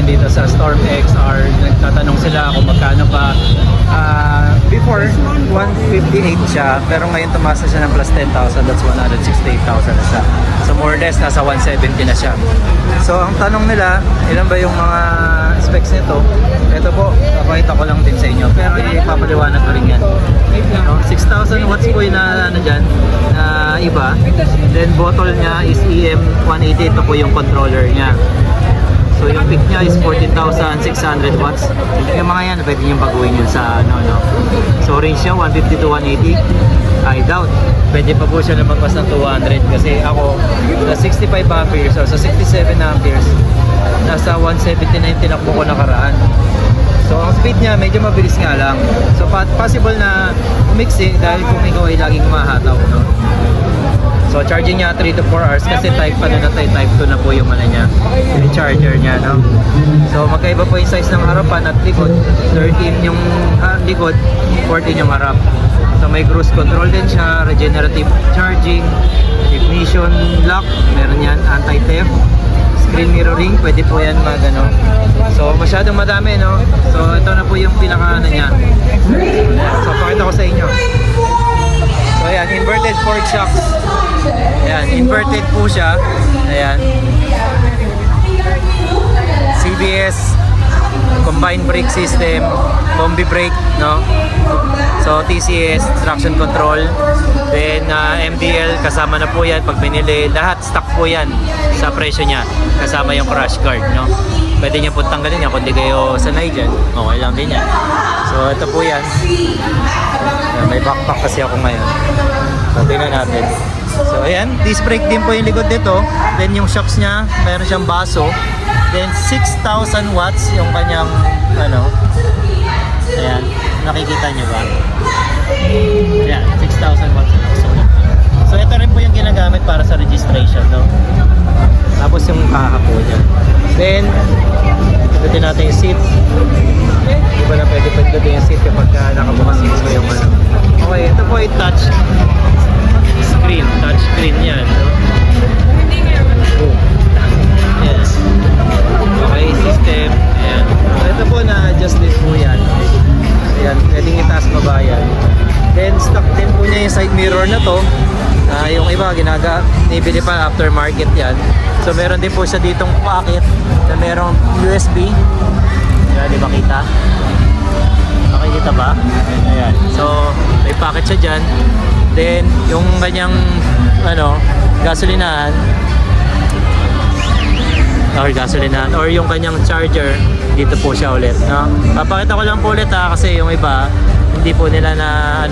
natin dito sa Storm XR. Nagtatanong sila kung magkano pa. Before, 158 siya, pero ngayon tumaas na siya ng plus 10,000. That's 168,000 na siya. So more or less, nasa 170 na siya. So ang tanong nila, ilan ba yung mga specs nito? Ito po, papakita ko lang din sa inyo. Pero ipapaliwanag ko rin yan. No? 6,000 watts po yung na, ano dyan, na iba. Then bottle niya is EM180. Ito po yung controller niya. So yung peak niya is 14,600 watts. Yung mga yan, pwede nyo baguhin yun sa ano. So range niya 150 to 180. I doubt. Pwede pa po siya lumagpas ng 200 kasi ako sa 65 amperes or sa 67 amperes nasa 179 tinakbo ko nakaraan. So ang speed niya medyo mabilis nga lang. So possible na umiksi dahil kung ikaw ay laging mahataw, no? So charging niya 3 to 4 hours kasi type ano na tayo, type 2 na po yung ano niya, yung charger niya, no? So magkaiba po yung size ng harapan at likod. 13 yung likod, 14 yung harap. So may cruise control din siya, regenerative charging, ignition lock, meron yan, anti-theft, screen mirroring, pwede po yan magano. So masyadong madami, no? So ito na po yung pinaka ano niya. So pakita ko sa inyo. So ayan, inverted fork shocks. Ayan, inverted po siya. Ayan. CBS, combined brake system, combi brake, no? So TCS, traction control. Then MDL, kasama na po yan pag binili. Lahat stock po yan sa presyo niya. Kasama yung crash guard, no? Pwede niya po tanggalin yan kung di kayo sanay dyan. Okay lang din yan. So ito po yan. Ayan, may backpack kasi ako ngayon. So tingnan natin. So ayan, disc brake din po yung likod dito. Then yung shocks niya, mayroon siyang baso. Then 6,000 watts yung kanyang ano. Ayan, nakikita niyo ba? Ayan, 6,000 watts. So ito rin po yung ginagamit para sa registration, no? Tapos yung kaha po niya. Then pwede natin yung seat. Di ba na pwede yung seat kapag nakabukas mo yung ano. Okay, ito po yung touch screen yan, no? Boom. Yes. Okay, system. Ayan. So, ito po na-adjust din po yan. Ayan, pwedeng itaas baba yan. Then, stock din po niya yung side mirror na to. Yung iba, nibili pa aftermarket yan. So, meron din po siya ditong pocket na merong USB. Ayan, di ba kita? Nakikita ba? Ayan. So, may pocket siya dyan. Then, yung kanyang gasolinahan or yung kanyang charger, dito po siya ulit, no? Papakita ko lang po ulit kasi yung iba hindi po nila na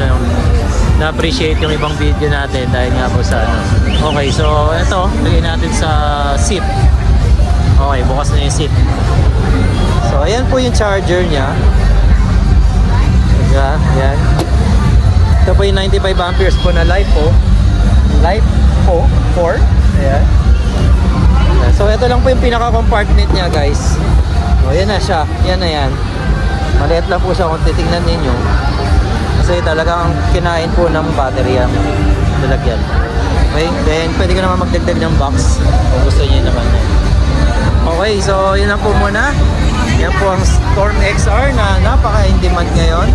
appreciate yung ibang video natin dahil nga po sa Okay, so ito, lagay natin sa seat. Okay, bukas na yung seat. So ayan po yung charger niya. Ayan. Ito po yung 95 amperes po na LiPo 4. Ayan. So ito lang po yung pinaka-compartment niya, guys. O yan na siya. Yan na yan. Maliit lang po siya kung titingnan ninyo. Kasi talagang kinain po ng battery ang lalagyan. Okay, then pwede ko naman magdagdag ng box kung gusto niyo naman yan. Okay, so yun lang po muna. Yan po ang Storm XR na napaka-in-demand ngayon.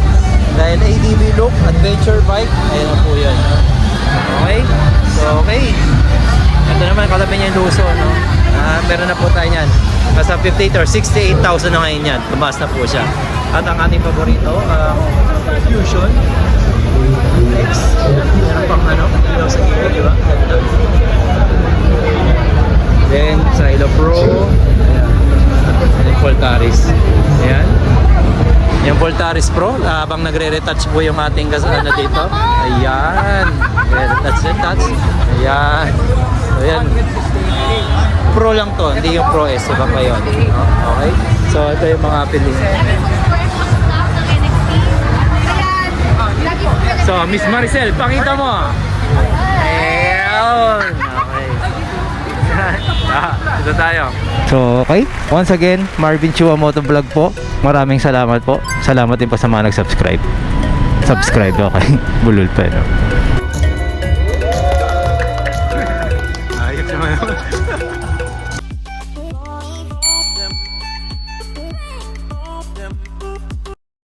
Dahil ADV look, adventure bike, ayun na po yun. Okay? So, okay. Ito naman, kalabi niya yung luso, no? Meron na po tayo yan. Nasa 58 or 68,000 na ngayon yan. Tumaas na po siya. At ang ating paborito, Fusion X. Meron pang ilaw sa gilid, di ba? Then, Silo Pro. Ayan. Then, Voltaris. Ayan. Yung Voltaris Pro, habang nagre-retouch po yung ating dito. Ayan. Retouch. Ayan. So, ayan. Pro lang to, hindi yung Pro S. Iba pa yun. Okay? So, ito yung mga pili. So, Miss Maricel, pakita mo. Ayun. Okay. Ito tayo. So, okay. Once again, Marvin Chua Motovlog po. Maraming salamat po. Salamat din po sa mga nag-subscribe. Subscribe, okay. Bulol pa, no?